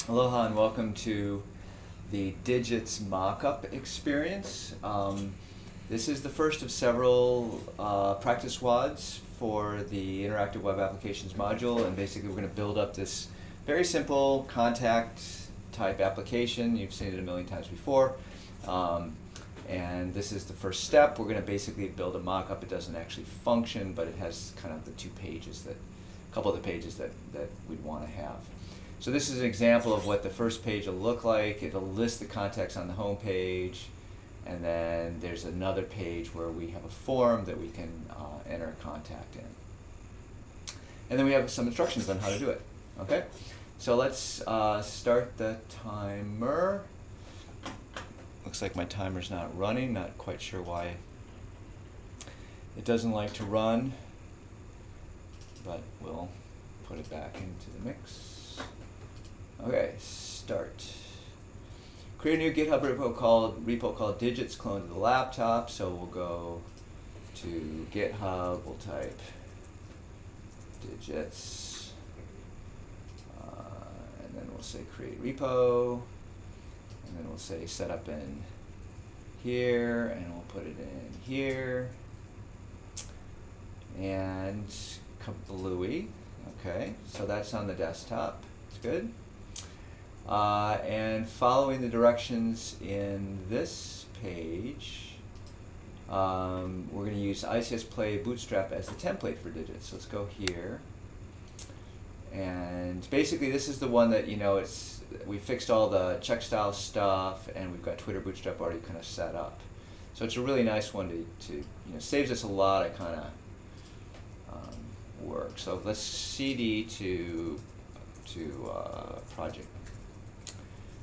Aloha and welcome to the Digits Mockup experience. This is the first of several practice WADs for the Interactive Web Applications module, and basically we're going to build up this very simple contact type application. You've seen it a million times before. And this is the first step. We're going to basically build a mockup. It doesn't actually function, but it has kind of the couple of the pages that we'd want to have. So this is an example of what the first page will look like. It'll list the contacts on the home page, and then there's another page where we have a form that we can enter a contact in. And then we have some instructions on how to do it. Okay? So let's start the timer. Looks like my timer's not running, not quite sure why it doesn't like to run, but we'll put it back into the mix. Okay, start. Create a new GitHub repo called digits clone to the laptop. So we'll go to GitHub, we'll type digits, and then we'll say create repo, and then we'll say setup in here, and we'll put it in here, and kablooey. Okay, so that's on the desktop. It's good. And following the directions in this page, we're going to use ICS Play Bootstrap as the template for digits. So let's go here. And basically this is the one that, we fixed all the check style stuff, and we've got Twitter Bootstrap already kind of set up. So it's a really nice one to saves us a lot of kind of work. So let's CD to project.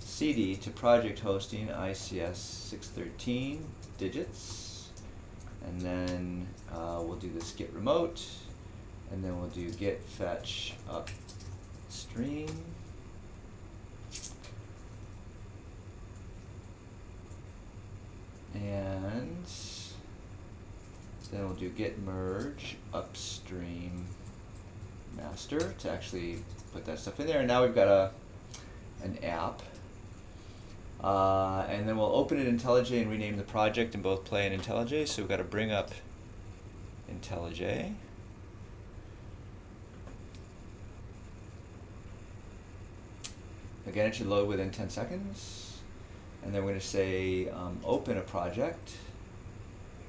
CD to project hosting ICS 613 digits, and then we'll do this git remote, and then we'll do git fetch upstream, and then we'll do git merge upstream master to actually put that stuff in there. And now we've got an app. And then we'll open it in IntelliJ and rename the project in both Play and IntelliJ. So we've got to bring up IntelliJ. Again, it should load within 10 seconds. And then we're going to say open a project.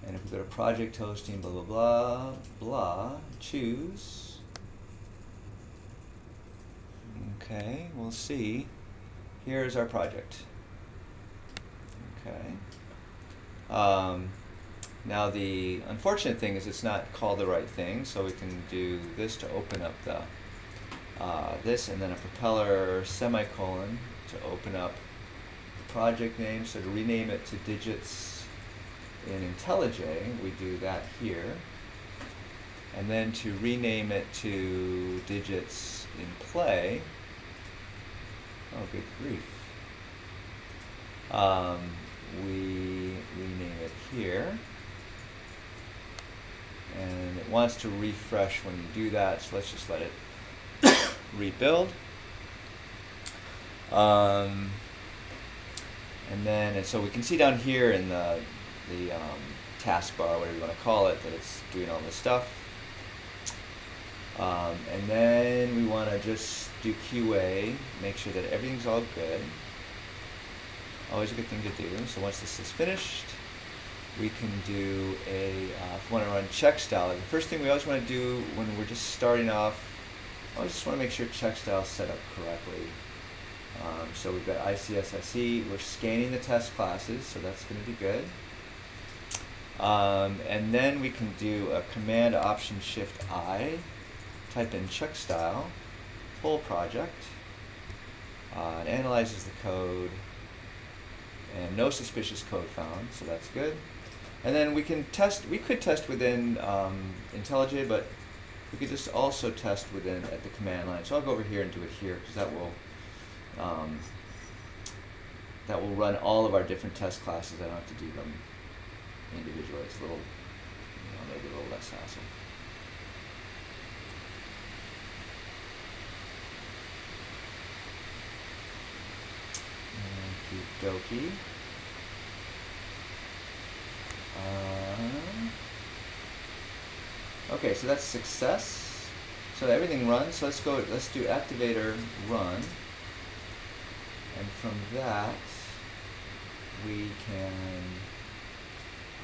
And if we go to project hosting, blah, blah, blah, blah, choose. Okay, we'll see. Here's our project. Okay. Now the unfortunate thing is it's not called the right thing, so we can do this to open up the this, and then a propeller semicolon to open up the project name. So to rename it to digits in IntelliJ, we do that here, and then to rename it to digits in Play. Oh, good grief. We rename it here, and it wants to refresh when you do that, so let's just let it rebuild. And so we can see down here in the taskbar, whatever you want to call it, that it's doing all this stuff. And then we want to just do QA, make sure that everything's all good. Always a good thing to do. So once this is finished, we can do if we want to run check style. The first thing we always want to do when we're just starting off, I just want to make sure check style is set up correctly. So we've got ICSSE, we're scanning the test classes, so that's going to be good. And then we can do a Command Option Shift I, type in check style, full project, it analyzes the code, and no suspicious code found, so that's good. And then we could test within IntelliJ, but we could just also test at the command line. So I'll go over here and do it here, because that will run all of our different test classes. I don't have to do them individually. It's a little, maybe a little less hassle. dokie. Okay, so that's success. So everything runs. So let's go. Let's do activator run, and from that we can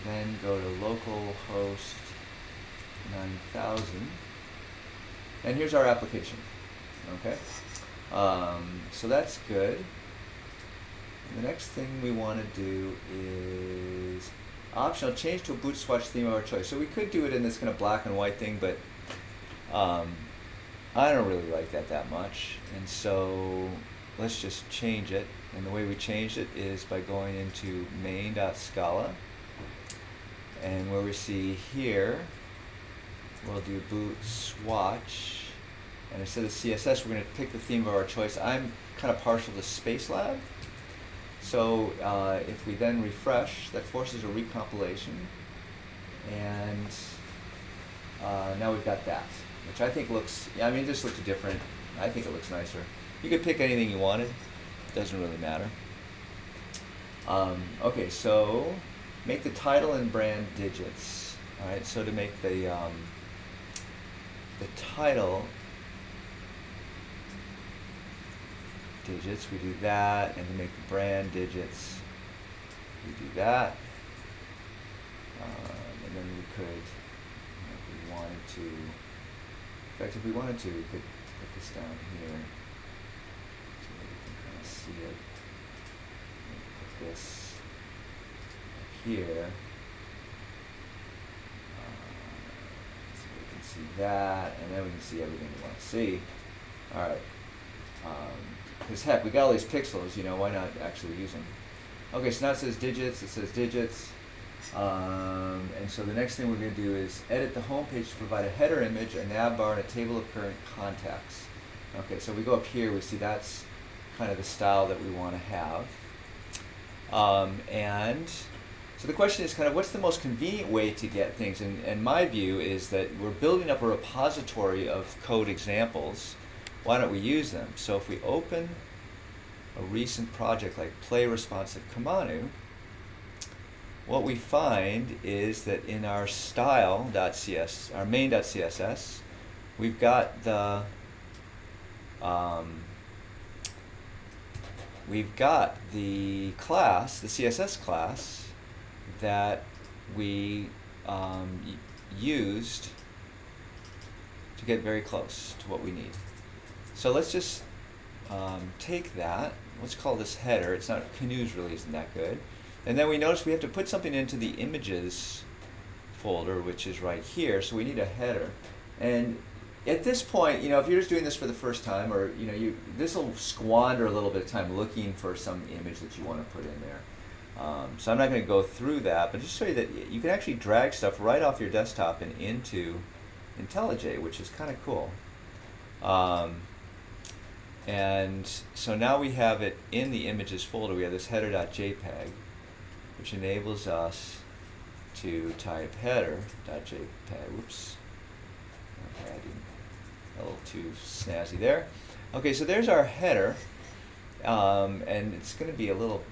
then go to localhost 9000, and here's our application. Okay, so that's good. And the next thing we want to do is optional change to a boot swatch theme of our choice. So we could do it in this kind of black and white thing, but I don't really like that much, and so let's just change it. And the way we change it is by going into main.scala, and where we see here, we'll do boot swatch, and instead of CSS, we're going to pick the theme of our choice. I'm kind of partial to Spacelab, so if we then refresh, that forces a recompilation, and now we've got that, which I think looks, I mean, it just looks different. I think it looks nicer. You could pick anything you wanted. Doesn't really matter. Okay, so make the title and brand digits. All right, so to make the title digits, we do that, and to make the brand digits, we do that. And then we could, if we wanted to, in fact, if we wanted to, we could put this down here so that we can kind of see it. Put this up here, so we can see that, and then we can see everything we want to see. All right. Because heck, we got all these pixels, you know, why not actually use them? Okay, so now it says digits, and so the next thing we're going to do is edit the home page to provide a header image, a nav bar, and a table of current contacts. Okay, so we go up here, we see that's kind of the style that we want to have. And so the question is kind of what's the most convenient way to get things, and my view is that we're building up a repository of code examples. Why don't we use them? So if we open a recent project like Play Responsive Kamanu, what we find is that in our style.cs, our main.css, we've got the class, the CSS class that we used to get very close to what we need. So let's just take that. Let's call this header. It's not, Canoes really isn't that good. And then we notice we have to put something into the images folder, which is right here. So we need a header. And at this point, you know, if you're just doing this for the first time, or you know, this will squander a little bit of time looking for some image that you want to put in there. So I'm not going to go through that, but just show you that you can actually drag stuff right off your desktop and into IntelliJ, which is kind of cool. And so now we have it in the images folder. We have this header.jpg, which enables us to type header.jpg. Whoops. Okay, I didn't, a little too snazzy there. Okay, so there's our header, and it's going to be a little,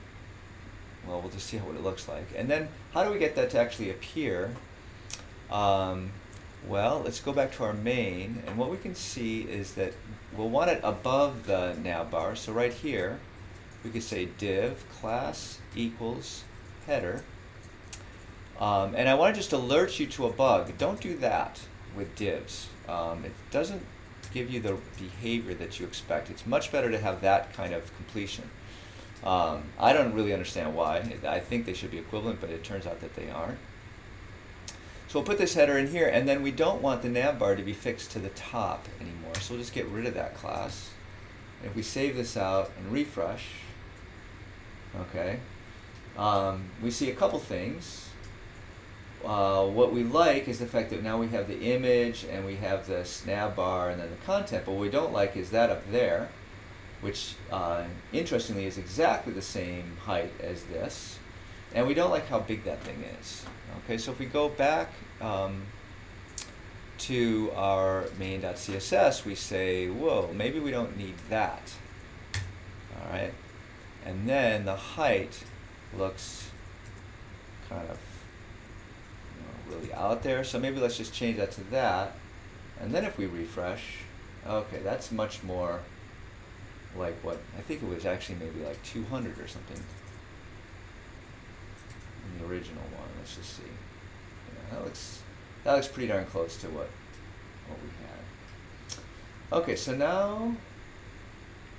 well, we'll just see what it looks like. And then how do we get that to actually appear? Well, let's go back to our main, and what we can see is that we'll want it above the nav bar. So right here, we could say div class equals header. And I want to just alert you to a bug. Don't do that with divs. It doesn't give you the behavior that you expect. It's much better to have that kind of completion. I don't really understand why. I think they should be equivalent, but it turns out that they aren't. So we'll put this header in here, and then we don't want the nav bar to be fixed to the top anymore. So we'll just get rid of that class. And if we save this out and refresh, okay, we see a couple things. What we like is the fact that now we have the image and we have this nav bar and then the content, but what we don't like is that up there, which interestingly is exactly the same height as this, and we don't like how big that thing is. Okay, so if we go back to our main.css, we say, whoa, maybe we don't need that. All right, And then the height looks kind of really out there. So maybe let's just change that to that. And then if we refresh, okay, that's much more like what, I think it was actually maybe like 200 or something in the original one. Let's just see. Yeah, that looks pretty darn close to what we had. Okay, so now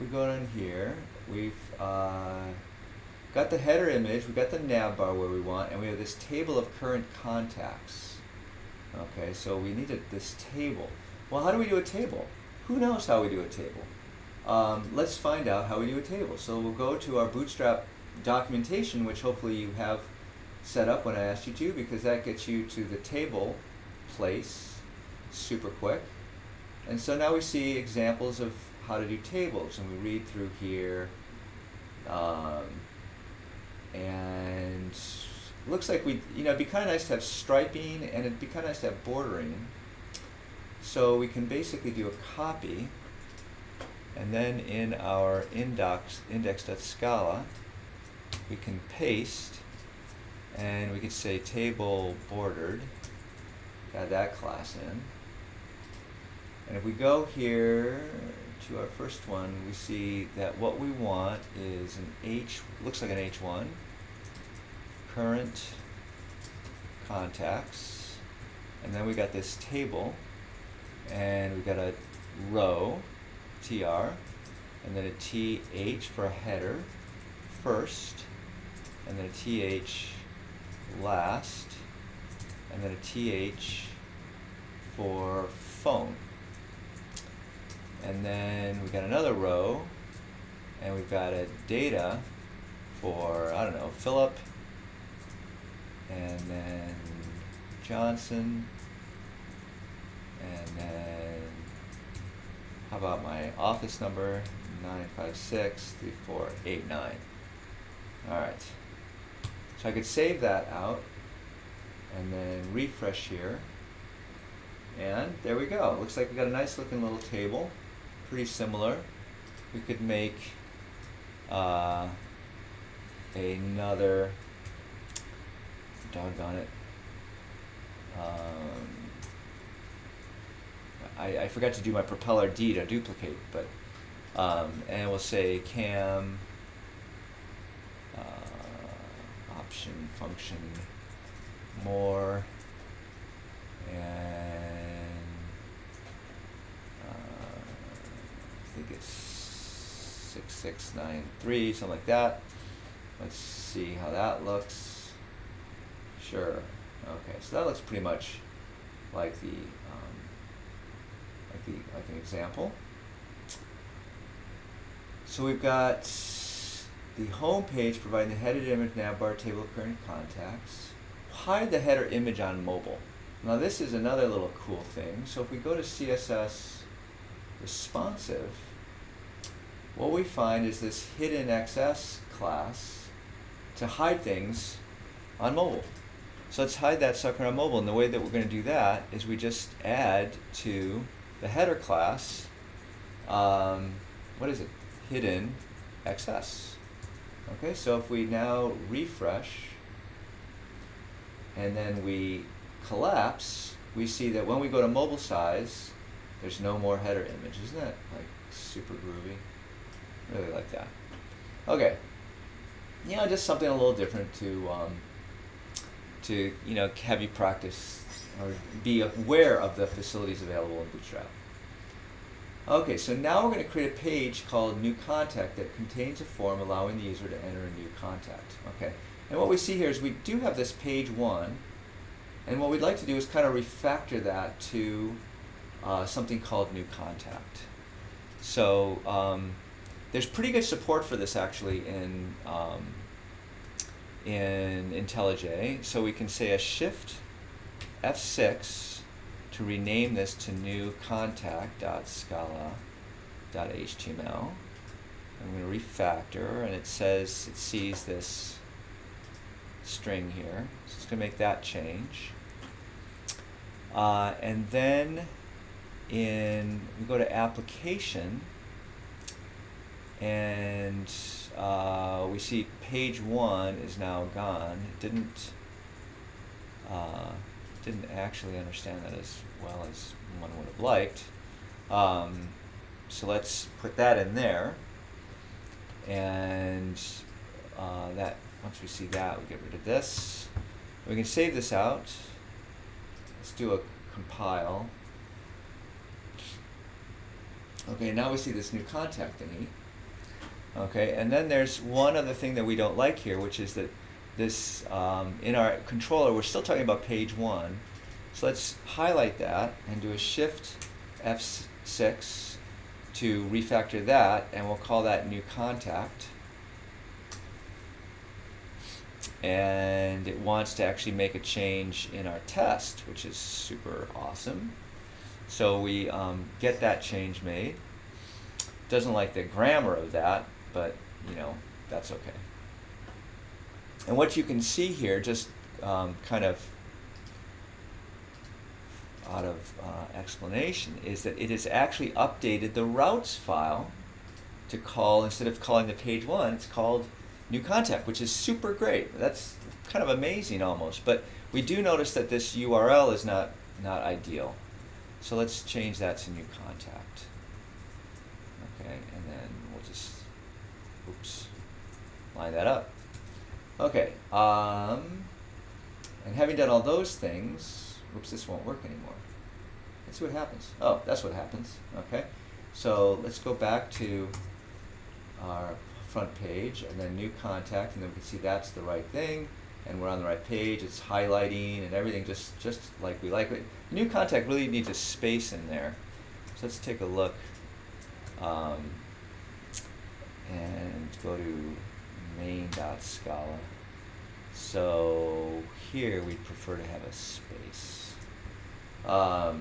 we go down here. We've got the header image, we've got the nav bar where we want, and we have this table of current contacts. Okay, so we needed this table. Well, how do we do a table? Who knows how we do a table? Let's find out how we do a table. So we'll go to our Bootstrap documentation, which hopefully you have set up when I asked you to, because that gets you to the table place super quick. And so now we see examples of how to do tables, and we read through here, and it looks like it'd be kind of nice to have striping, and it'd be kind of nice to have bordering. So we can basically do a copy, and then in our index.scala, we can paste, and we could say table bordered, add that class in. And if we go here to our first one, we see that what we want is looks like an H1, current contacts, and then we got this table, and we got a row, TR, and then a TH for a header first, and then a TH last, and then a TH for phone. And then we got another row, and we've got a data for, I don't know, Philip, and then Johnson, and then how about my office number, 956-3489. All right, so I could save that out and then refresh here, and there we go. Looks like we got a nice looking little table, pretty similar. We could make another, doggone it, I forgot to do my propeller D to duplicate, but and we'll say cam option function more, and I think it's 6693, something like that. Let's see how that looks. Sure. Okay, so that looks pretty much like the like an example. So we've got the home page providing the headed image, navbar, table of current contacts. Hide the header image on mobile. Now this is another little cool thing. So if we go to CSS responsive, what we find is this hidden XS class to hide things on mobile. So let's hide that sucker on mobile, and the way that we're going to do that is we just add to the header class, what is it? Hidden XS. Okay, so if we now refresh and then we collapse, we see that when we go to mobile size, there's no more header image. Isn't that like super groovy? Really like that. Okay, just something a little different to have you practice or be aware of the facilities available in Bootstrap. Okay, so now we're going to create a page called New Contact that contains a form allowing the user to enter a new contact. Okay, and what we see here is we do have this page 1, and what we'd like to do is kind of refactor that to something called New Contact. So there's pretty good support for this actually in IntelliJ. So we can say a shift F6 to rename this to new contact.scala.html. I'm going to refactor, and it sees this string here, so it's going to make that change. And then we go to application, and we see page 1 is now gone. It didn't actually understand that as well as one would have liked. So let's put that in there, and that once we see that, we get rid of this. We can save this out. Let's do a compile. Okay, now we see this new contact thingy. Okay, and then there's one other thing that we don't like here, which is that this, in our controller, we're still talking about page 1. So let's highlight that and do a Shift F6 to refactor that, and we'll call that new contact. And it wants to actually make a change in our test, which is super awesome. So we get that change made. Doesn't like the grammar of that, but you know, that's okay. And what you can see here, just kind of out of explanation, is that it has actually updated the routes file to call, instead of calling the page 1, it's called new contact, which is super great. That's kind of amazing almost. But we do notice that this URL is not ideal. So let's change that to new contact. Okay, and then we'll just, oops, line that up. Okay, and having done all those things, oops, this won't work anymore. Let's see what happens. Oh, that's what happens. Okay, so let's go back to our front page, and then new contact, and then we can see that's the right thing, and we're on the right page. It's highlighting and everything just like we like it. New contact really needs a space in there. So let's take a look and go to main.scala. So here we prefer to have a space. Let's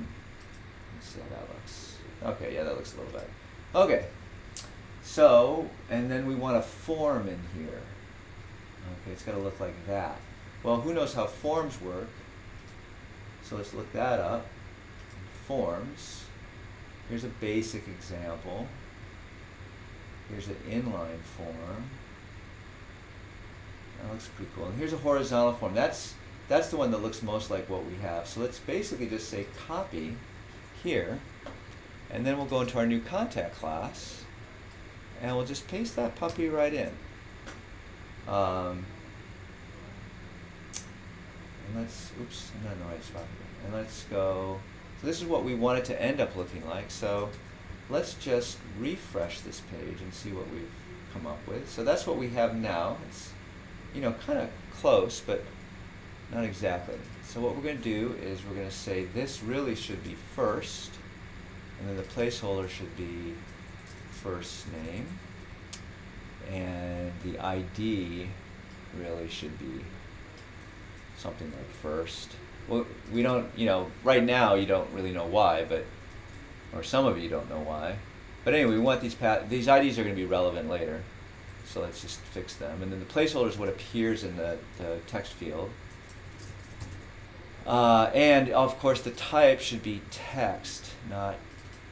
see how that looks. Okay, yeah, that looks a little better. Okay. So, and then we want a form in here. Okay, it's got to look like that. Well, who knows how forms work? So let's look that up. Forms. Here's a basic example. Here's an inline form. That looks pretty cool. And here's a horizontal form. That's the one that looks most like what we have. So let's basically just say copy here, and then we'll go into our new contact class, and we'll just paste that puppy right in. And let's, oops, I'm not in the right spot here. And let's go, so this is what we want it to end up looking like. So let's just refresh this page and see what we've come up with. So that's what we have now. It's, you know, kind of close, but not exactly. So what we're going to do is we're going to say this really should be first, and then the placeholder should be first name, and the ID really should be something like first. Well, we don't, you know, right now you don't really know why, but, or some of you don't know why. But anyway, we want these IDs are going to be relevant later. So let's just fix them. And then the placeholder is what appears in the text field. And of course the type should be text, not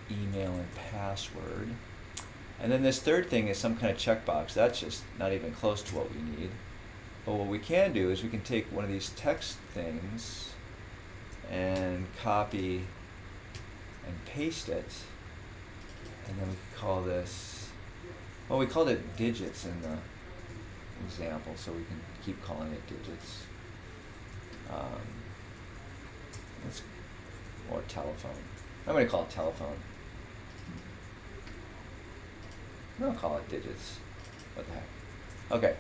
email and password. And then this third thing is some kind of checkbox. That's just not even close to what we need. But what we can do is we can take one of these text things and copy and paste it. And then we can call this, well, we called it digits in the example, so we can keep calling it digits. Or telephone. I'm going to call it telephone. I'll call it digits. What the heck? Okay.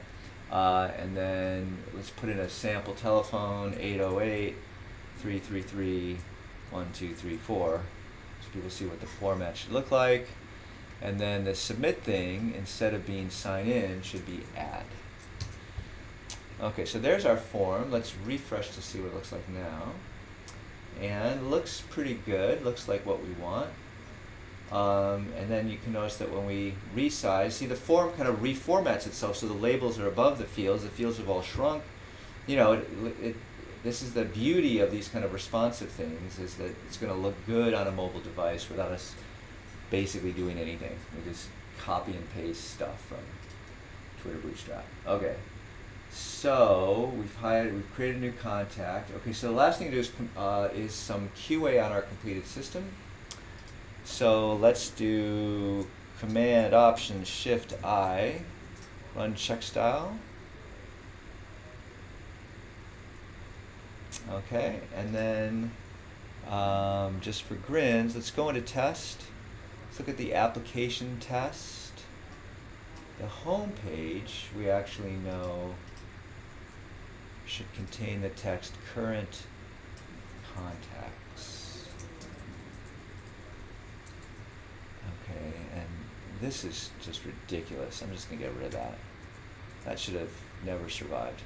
And then let's put in a sample telephone, 808-333-1234, so people see what the format should look like. And then the submit thing, instead of being sign in, should be add. Okay, so there's our form. Let's refresh to see what it looks like now. And looks pretty good, looks like what we want. And then you can notice that when we resize, see the form kind of reformats itself, so the labels are above the fields have all shrunk. You know, this is the beauty of these kind of responsive things, is that it's going to look good on a mobile device without us basically doing anything. We just copy and paste stuff from Twitter Bootstrap. Okay, so we've created a new contact. Okay, so the last thing to do is some QA on our completed system. So let's do Command Option Shift I, run check style. Okay, and then just for grins, let's go into test. Let's look at the application test. The home page, we actually know, should contain the text current contacts. Okay, and this is just ridiculous. I'm just going to get rid of that. That should have never survived.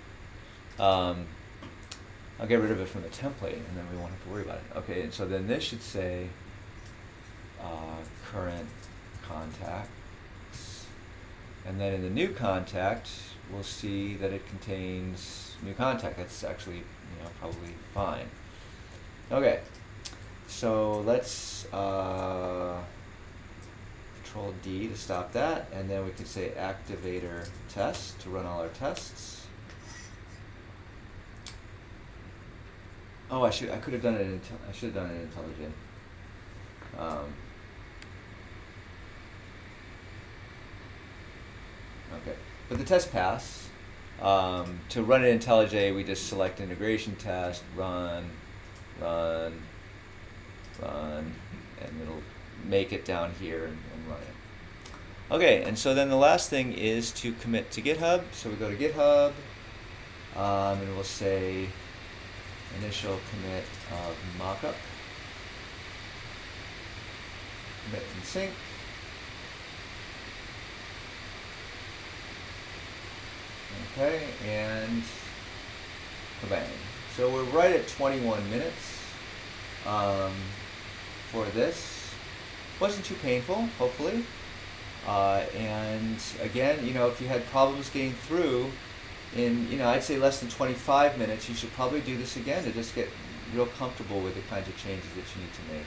I'll get rid of it from the template, and then we won't have to worry about it. Okay, and so then this should say current contacts. And then in the new contact, we'll see that it contains new contact. That's actually, probably fine. Okay, so let's Control D to stop that, and then we can say activator test to run all our tests. Oh, I could have done it in IntelliJ. Okay, but the test pass. To run it in IntelliJ, we just select integration test, run, and it'll make it down here and run it. Okay, and so then the last thing is to commit to GitHub. So we go to GitHub, and we'll say initial commit of Mockup, commit and sync. Okay, and bang. So we're right at 21 minutes for this. Wasn't too painful, hopefully. And again, if you had problems getting through in, I'd say less than 25 minutes, you should probably do this again to just get real comfortable with the kinds of changes that you need to make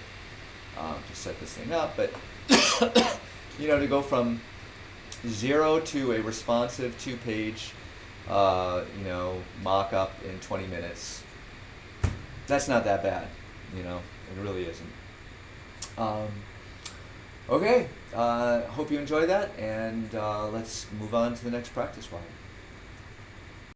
to set this thing up. But, to go from 0 to a responsive 2-page, mock-up in 20 minutes, that's not that bad, it really isn't. Okay, hope you enjoy that, and let's move on to the next practice problem.